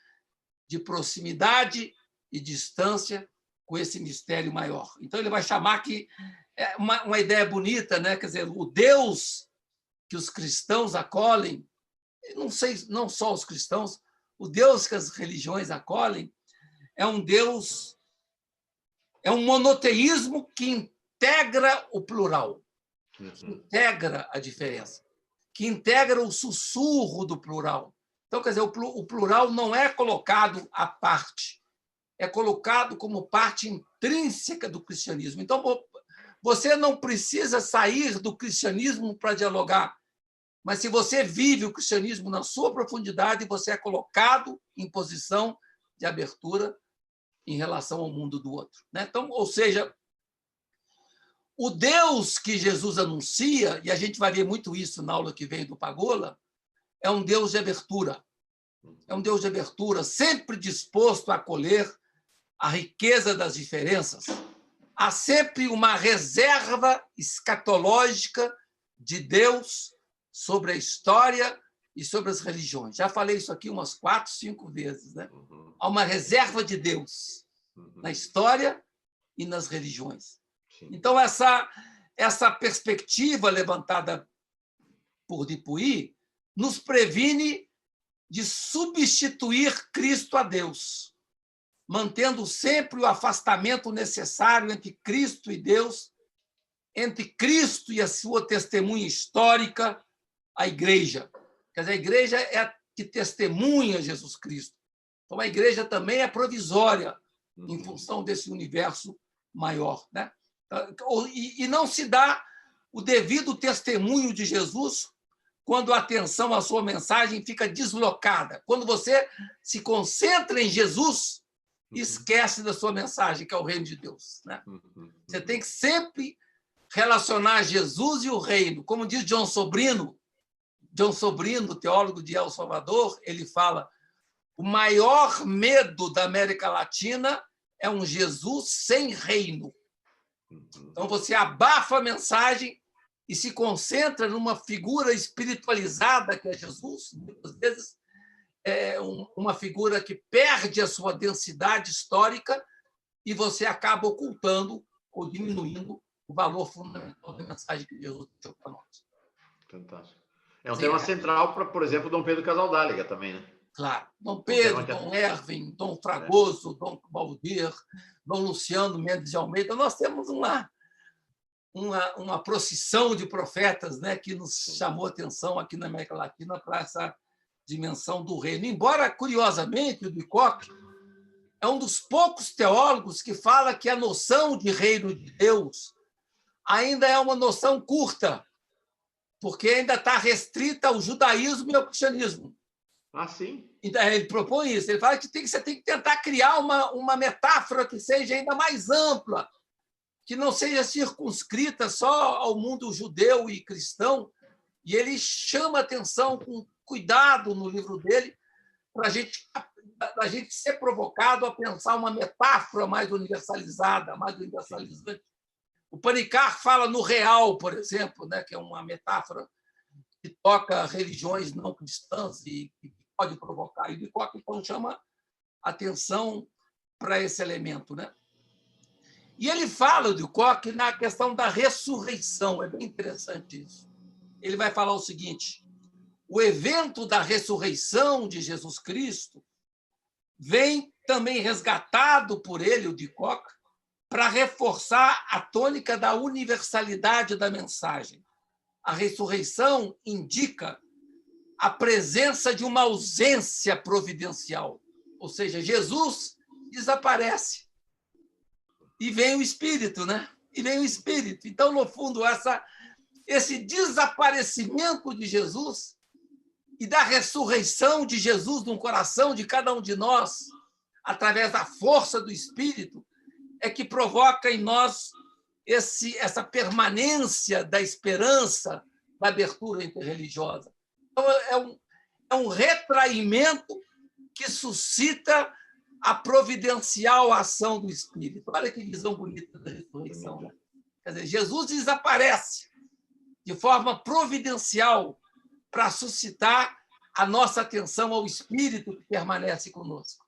de proximidade e distância com esse mistério maior. Então, ele vai chamar que é uma ideia bonita, né? Quer dizer, o Deus que os cristãos acolhem, não só os cristãos, o Deus que as religiões acolhem é um monoteísmo que integra o plural. que integra a diferença, que integra o sussurro do plural. Então, quer dizer, o plural não é colocado à parte, é colocado como parte intrínseca do cristianismo. Então, você não precisa sair do cristianismo para dialogar, mas se você vive o cristianismo na sua profundidade, você é colocado em posição de abertura em relação ao mundo do outro. Então, ou seja, o Deus que Jesus anuncia, e a gente vai ver muito isso na aula que vem do Pagola, é um Deus de abertura. É um Deus de abertura, sempre disposto a acolher a riqueza das diferenças. Há sempre uma reserva escatológica de Deus sobre a história e sobre as religiões. Já falei isso aqui umas 4, 5 vezes. Há uma reserva de Deus na história e nas religiões. Então, essa perspectiva levantada por Dupuy nos previne de substituir Cristo a Deus, mantendo sempre o afastamento necessário entre Cristo e Deus, entre Cristo e a sua testemunha histórica, a Igreja. Quer dizer, a Igreja é a que testemunha Jesus Cristo. Então, a Igreja também é provisória em função desse universo maior. E não se dá o devido testemunho de Jesus quando a atenção à sua mensagem fica deslocada. Quando você se concentra em Jesus, esquece da sua mensagem, que é o reino de Deus. Você tem que sempre relacionar Jesus e o reino. Como diz John Sobrino, teólogo de El Salvador, ele fala: o maior medo da América Latina é um Jesus sem reino. Então, você abafa a mensagem e se concentra numa figura espiritualizada que é Jesus. Muitas vezes é uma figura que perde a sua densidade histórica e você acaba ocultando ou diminuindo o valor fundamental da mensagem que Jesus deixou para nós. Fantástico. É um tema central para, por exemplo, Dom Pedro Casaldáliga também, né? Claro. Dom Pedro, Dom Erwin, Dom Fragoso, Dom Baldir, Dom Luciano Mendes de Almeida. Nós temos uma procissão de profetas, que nos chamou a atenção aqui na América Latina para essa dimensão do reino. Embora, curiosamente, o de Koch é um dos poucos teólogos que fala que a noção de reino de Deus ainda é uma noção curta, porque ainda está restrita ao judaísmo e ao cristianismo. Ah, sim? Então, ele propõe isso. Ele fala que você tem que tentar criar uma metáfora que seja ainda mais ampla, que não seja circunscrita só ao mundo judeu e cristão. E ele chama atenção com cuidado no livro dele para a gente ser provocado a pensar uma metáfora mais universalizada, mais universalizante. O Panikkar fala no real, por exemplo, que é uma metáfora que toca religiões não cristãs e que pode provocar. E Koch, então, chama atenção para esse elemento. E ele fala de Koch na questão da ressurreição. É bem interessante isso. Ele vai falar o seguinte: o evento da ressurreição de Jesus Cristo vem também resgatado por ele, o de Koch, para reforçar a tônica da universalidade da mensagem. A ressurreição indica a presença de uma ausência providencial, ou seja, Jesus desaparece e vem o Espírito, E vem o Espírito. Então, no fundo, esse desaparecimento de Jesus e da ressurreição de Jesus no coração de cada um de nós, através da força do Espírito, é que provoca em nós essa permanência da esperança, da abertura interreligiosa. Então, é um retraimento que suscita a providencial ação do Espírito. Olha que visão bonita da ressurreição. Quer dizer, Jesus desaparece de forma providencial para suscitar a nossa atenção ao Espírito que permanece conosco.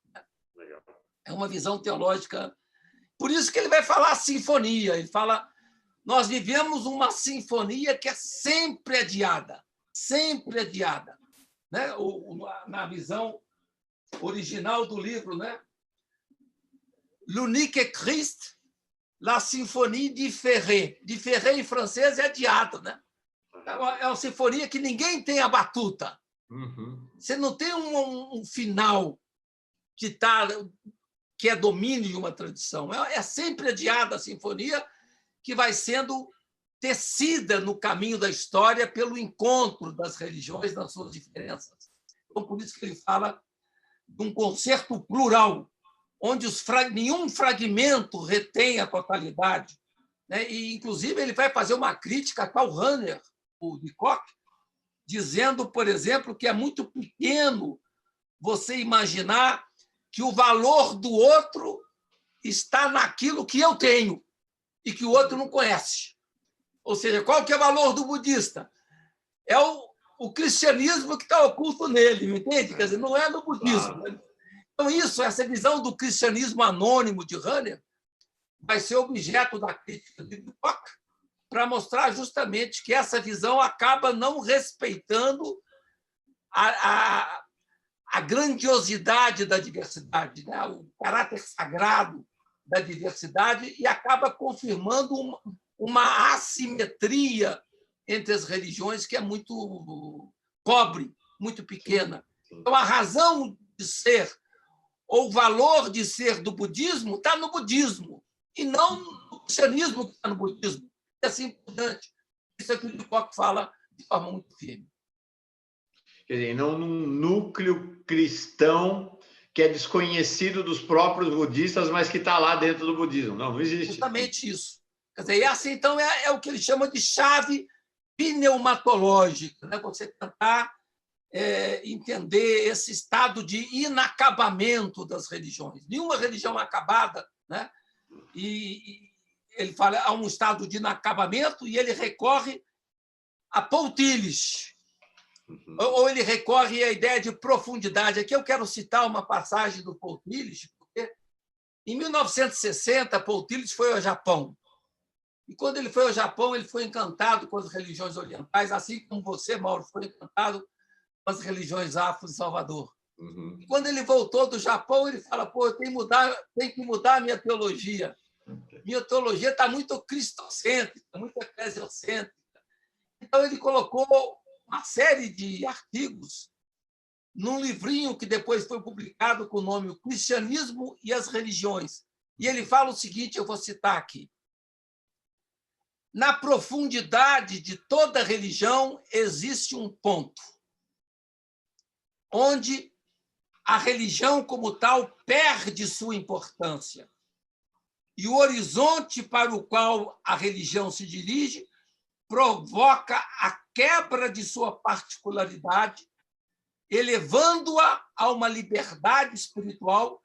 É uma visão teológica. Por isso que ele vai falar sinfonia. Ele fala: nós vivemos uma sinfonia que é sempre adiada. Sempre adiada. Na visão original do livro, L'unique Christ La Symphonie de Ferré. De Ferré em francês é adiado, né? É uma sinfonia que ninguém tem a batuta. Você não tem um final que é domínio de uma tradição. É sempre adiada a sinfonia, que vai sendo tecida no caminho da história pelo encontro das religiões nas suas diferenças. Então, por isso que ele fala de um concerto plural, onde nenhum fragmento retém a totalidade, né? E, inclusive, ele vai fazer uma crítica a Karl Rahner, o de Koch, dizendo, por exemplo, que é muito pequeno você imaginar que o valor do outro está naquilo que eu tenho e que o outro não conhece. Ou seja, qual que é o valor do budista? É o cristianismo que está oculto nele, me entende? Quer dizer, não é no budismo. Claro. Então, essa visão do cristianismo anônimo de Rahner vai ser objeto da crítica de Koch, para mostrar justamente que essa visão acaba não respeitando a grandiosidade da diversidade, né? O caráter sagrado da diversidade, e acaba confirmando uma assimetria entre as religiões que é muito pobre, muito pequena. Então, a razão de ser ou o valor de ser do budismo está no budismo, e não no cristianismo que está no budismo. E assim por diante. Isso é que o Koch fala de forma muito firme. Quer dizer, não num núcleo cristão que é desconhecido dos próprios budistas, mas que está lá dentro do budismo. Não existe. Justamente isso. Quer dizer, essa, então, é o que ele chama de chave pneumatológica, né? Você tentar entender esse estado de inacabamento das religiões. Nenhuma religião é acabada, né? E ele fala há um estado de inacabamento, e ele recorre a Paul Tillich, ou ele recorre à ideia de profundidade. Aqui eu quero citar uma passagem do Paul Tillich, porque em 1960 Paul Tillich foi ao Japão. E quando ele foi ao Japão, ele foi encantado com as religiões orientais, assim como você, Mauro, foi encantado com as religiões afro de Salvador. E quando ele voltou do Japão, ele fala: pô, eu tenho que mudar a minha teologia. Minha teologia está muito cristocêntrica, muito eclesiocêntrica. Então, ele colocou uma série de artigos num livrinho que depois foi publicado com o nome O Cristianismo e as Religiões. E ele fala o seguinte, eu vou citar aqui: na profundidade de toda religião existe um ponto onde a religião como tal perde sua importância, e o horizonte para o qual a religião se dirige provoca a quebra de sua particularidade, elevando-a a uma liberdade espiritual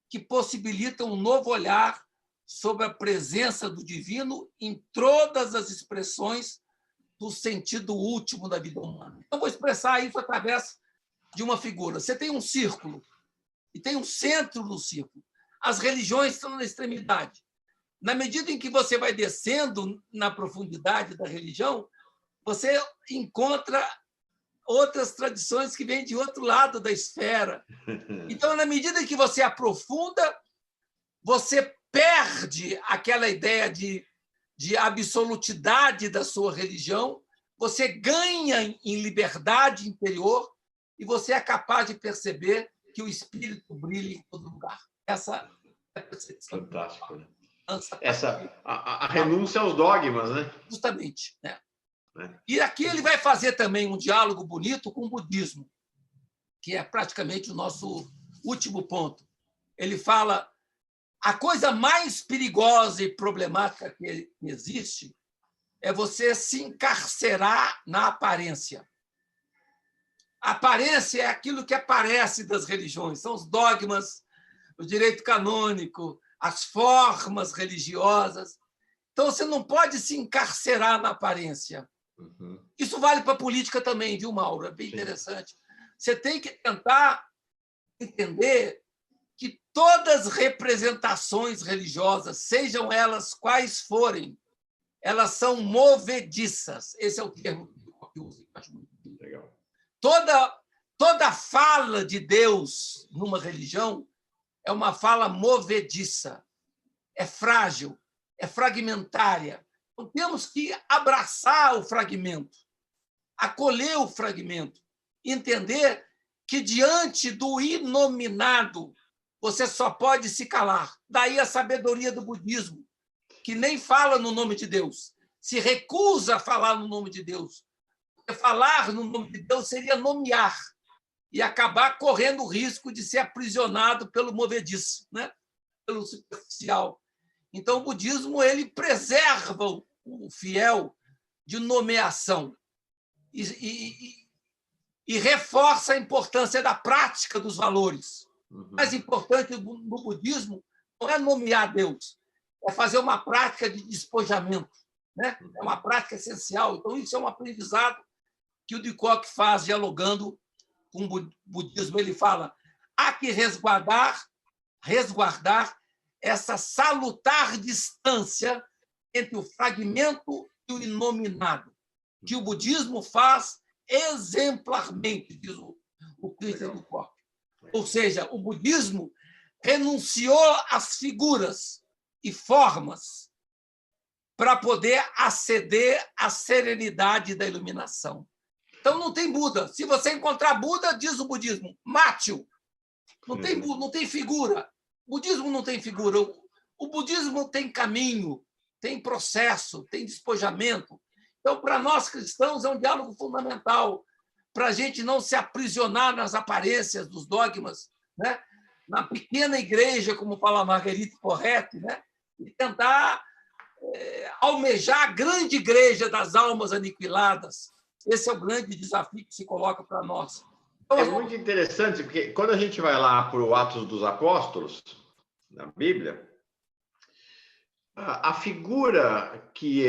que possibilita um novo olhar sobre a presença do divino em todas as expressões do sentido último da vida humana. Então, vou expressar isso através de uma figura. Você tem um círculo e tem um centro no círculo. As religiões estão na extremidade. Na medida em que você vai descendo na profundidade da religião, você encontra outras tradições que vêm de outro lado da esfera. Então, na medida em que você aprofunda, você perde aquela ideia de absolutidade da sua religião, você ganha em liberdade interior e você é capaz de perceber que o espírito brilha em todo lugar. Essa é a percepção. Fantástico, né? A renúncia aos dogmas, né? Justamente, né? E aqui ele vai fazer também um diálogo bonito com o budismo, que é praticamente o nosso último ponto. Ele fala: a coisa mais perigosa e problemática que existe é você se encarcerar na aparência. A aparência é aquilo que aparece das religiões, são os dogmas, o direito canônico, as formas religiosas. Então, você não pode se encarcerar na aparência. Isso vale para a política também, viu, Mauro? É bem interessante. Você tem que tentar entender que todas as representações religiosas, sejam elas quais forem, elas são movediças. Esse é o termo que eu uso. Legal. Toda fala de Deus numa religião é uma fala movediça, é frágil, é fragmentária. Então, temos que abraçar o fragmento, acolher o fragmento, entender que, diante do inominado, você só pode se calar. Daí a sabedoria do budismo, que nem fala no nome de Deus, se recusa a falar no nome de Deus. Porque falar no nome de Deus seria nomear e acabar correndo o risco de ser aprisionado pelo movediço, né? Pelo superficial. Então, o budismo ele preserva o fiel de nomeação e reforça a importância da prática dos valores. O mais importante no budismo não é nomear Deus, é fazer uma prática de despojamento, né? É uma prática essencial. Então, isso é um aprendizado que o de Kock faz, dialogando com o budismo. Ele fala: há que resguardar essa salutar distância entre o fragmento e o inominado, que o budismo faz exemplarmente, diz o Christian de Kock. Ou seja, o budismo renunciou às figuras e formas para poder aceder à serenidade da iluminação. Então, não tem Buda. Se você encontrar Buda, diz o budismo, mate-o. Não tem figura. O budismo não tem figura. O budismo tem caminho, tem processo, tem despojamento. Então, para nós cristãos, é um diálogo fundamental para a gente não se aprisionar nas aparências dos dogmas, né? Na pequena igreja, como fala Marguerite Porrette, né? E tentar almejar a grande igreja das almas aniquiladas. Esse é o grande desafio que se coloca para nós. Então, é muito interessante, porque quando a gente vai lá para o Atos dos Apóstolos, na Bíblia, a figura que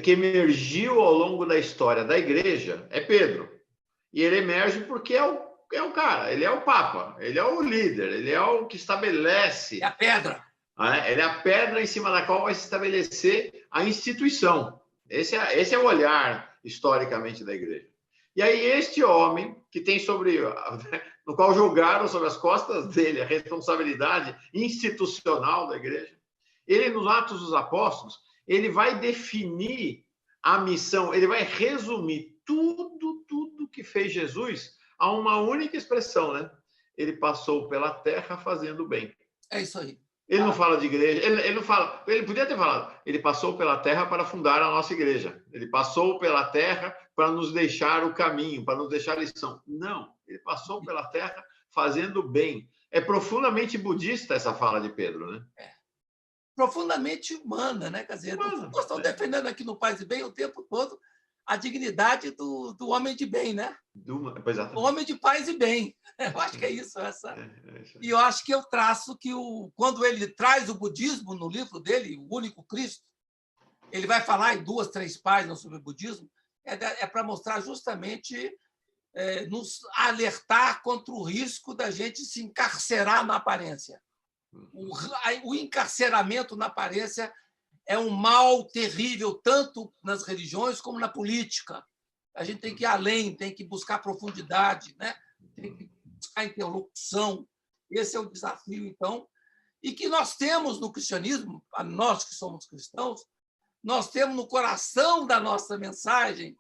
emergiu ao longo da história da igreja é Pedro. E ele emerge porque é o cara, ele é o Papa, ele é o líder, ele é o que estabelece... É a pedra. Ele é a pedra em cima da qual vai se estabelecer a instituição. Esse é o olhar, historicamente, da igreja. E aí, este homem, que tem no qual jogaram sobre as costas dele a responsabilidade institucional da igreja, ele, nos Atos dos Apóstolos, ele vai definir a missão, ele vai resumir tudo que fez Jesus a uma única expressão, né? Ele passou pela terra fazendo bem. É isso aí. Ele não fala de igreja, ele não fala, ele podia ter falado, ele passou pela terra para fundar a nossa igreja, ele passou pela terra para nos deixar o caminho, para nos deixar a lição. Não, ele passou pela terra fazendo bem. É profundamente budista essa fala de Pedro, né? Profundamente humana, né? Quer dizer, nós estamos defendendo aqui no Paz e Bem o tempo todo a dignidade do homem de bem, né? O homem de paz e bem. Eu acho que é isso. E eu acho que eu traço que quando ele traz o budismo no livro dele, O Único Cristo, ele vai falar em 2, 3 páginas sobre o budismo, é para mostrar justamente, nos alertar contra o risco da gente se encarcerar na aparência. O encarceramento na aparência é um mal terrível, tanto nas religiões como na política. A gente tem que ir além, tem que buscar profundidade, né? Tem que buscar interlocução. Esse é o desafio, então, e que nós temos no cristianismo, nós que somos cristãos, nós temos no coração da nossa mensagem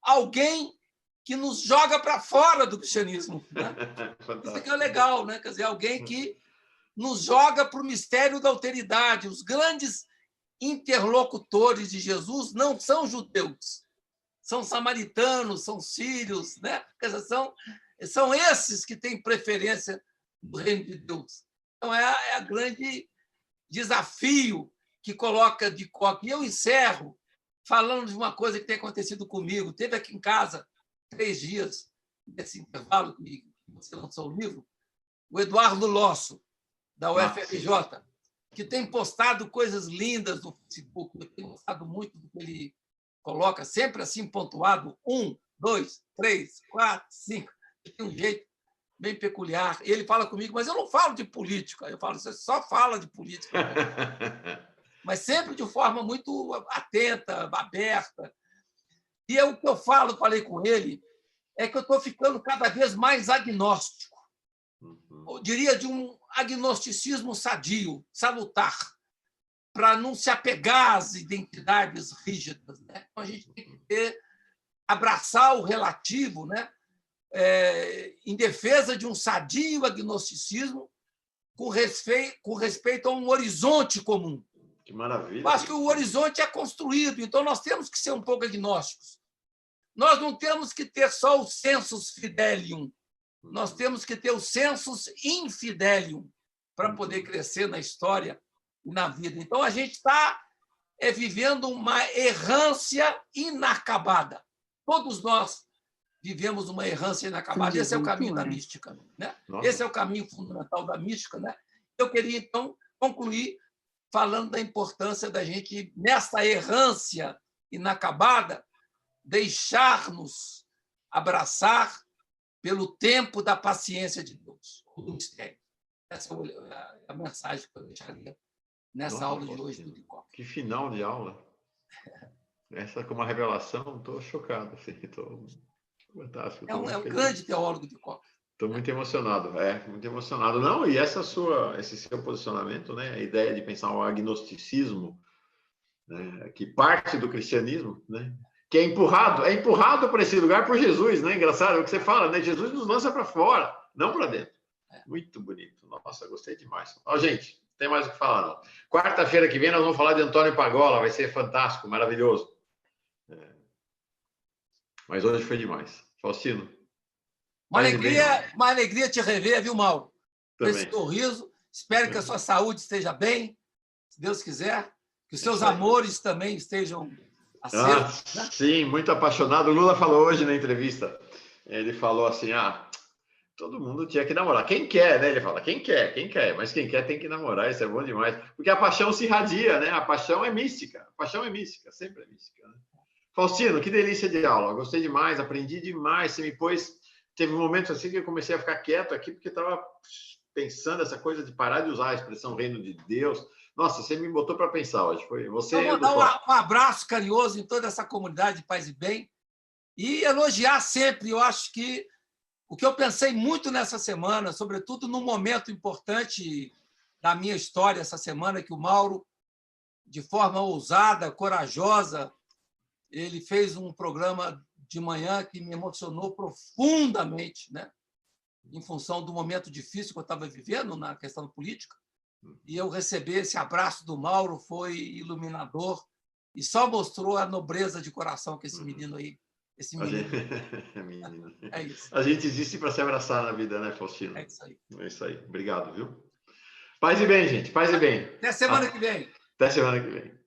alguém que nos joga para fora do cristianismo, né? Isso aqui é legal, né? Quer dizer, alguém que nos joga para o mistério da alteridade. Os grandes interlocutores de Jesus não são judeus, são samaritanos, são sírios, né? Quer dizer, são esses que têm preferência do reino de Deus. Então, é a grande desafio que coloca de Kock. E eu encerro falando de uma coisa que tem acontecido comigo. Teve aqui em casa 3 dias, nesse intervalo que você lançou o livro, o Eduardo Losso, da UFRJ, que tem postado coisas lindas no Facebook. Eu tenho gostado muito do que ele coloca, sempre assim pontuado, 1, 2, 3, 4, 5. Ele tem um jeito bem peculiar. Ele fala comigo, mas eu não falo de política. Eu falo, você só fala de política. Mas sempre de forma muito atenta, aberta. E o que eu falei com ele, é que eu estou ficando cada vez mais agnóstico. Eu diria de um agnosticismo sadio, salutar. para não se apegar às identidades rígidas, né? Então, a gente tem que abraçar o relativo, né? Em defesa de um sadio agnosticismo com respeito a um horizonte comum. Que maravilha. Eu acho que o horizonte é construído, então nós temos que ser um pouco agnósticos. Nós não temos que ter só o sensus fidelium, nós temos que ter o sensus infidelium para poder crescer na história e na vida. Então, a gente está vivendo uma errância inacabada. Todos nós vivemos uma errância inacabada. Esse é o caminho da mística, né? Esse é o caminho fundamental da mística, né? Eu queria, então, concluir falando da importância da gente, nessa errância inacabada, deixar-nos abraçar pelo tempo da paciência de Deus, do mistério. Essa é a mensagem que eu deixaria nessa aula de hoje do Dicoque. Que final de aula! Essa com uma revelação, estou chocado. Estou fantástico. É um grande teólogo de Dicoque. Estou muito emocionado, muito emocionado. Não, e esse seu posicionamento, né, a ideia de pensar o agnosticismo, né, que parte do cristianismo, né, que é empurrado para esse lugar por Jesus, né? Engraçado, é o que você fala, né? Jesus nos lança para fora, não para dentro. Muito bonito. Nossa, gostei demais. Ó, gente, não tem mais o que falar, não. Quarta-feira que vem nós vamos falar de Antônio Pagola, vai ser fantástico, maravilhoso. Mas hoje foi demais. Faustino. Uma alegria te rever, viu, Mauro? Com esse sorriso. Espero que a sua saúde esteja bem, se Deus quiser. Que os seus amores também estejam acesos. Né? Sim, muito apaixonado. O Lula falou hoje na entrevista. Ele falou assim, todo mundo tinha que namorar. Quem quer, né? Ele fala, quem quer. Mas quem quer tem que namorar. Isso é bom demais. Porque a paixão se irradia, né? A paixão é mística. A paixão é mística, sempre é mística. Né? Faustino, que delícia de aula. Gostei demais, aprendi demais. Você me pôs... Teve um momento assim que eu comecei a ficar quieto aqui, porque estava pensando essa coisa de parar de usar a expressão reino de Deus. Nossa, você me botou para pensar hoje. Foi você. Eu vou dar um abraço carinhoso em toda essa comunidade de Paz e Bem e elogiar sempre. Eu acho que o que eu pensei muito nessa semana, sobretudo num momento importante da minha história essa semana, que o Mauro, de forma ousada, corajosa, ele fez um programa de manhã que me emocionou profundamente, né? Em função do momento difícil que eu estava vivendo na questão política. E eu receber esse abraço do Mauro foi iluminador e só mostrou a nobreza de coração que esse menino aí, esse menino. Menino. É isso. A gente existe para se abraçar na vida, né, Faustino? É isso aí. É isso aí. Obrigado, viu? Paz e bem, gente. Paz e bem. Até semana que vem. Até semana que vem.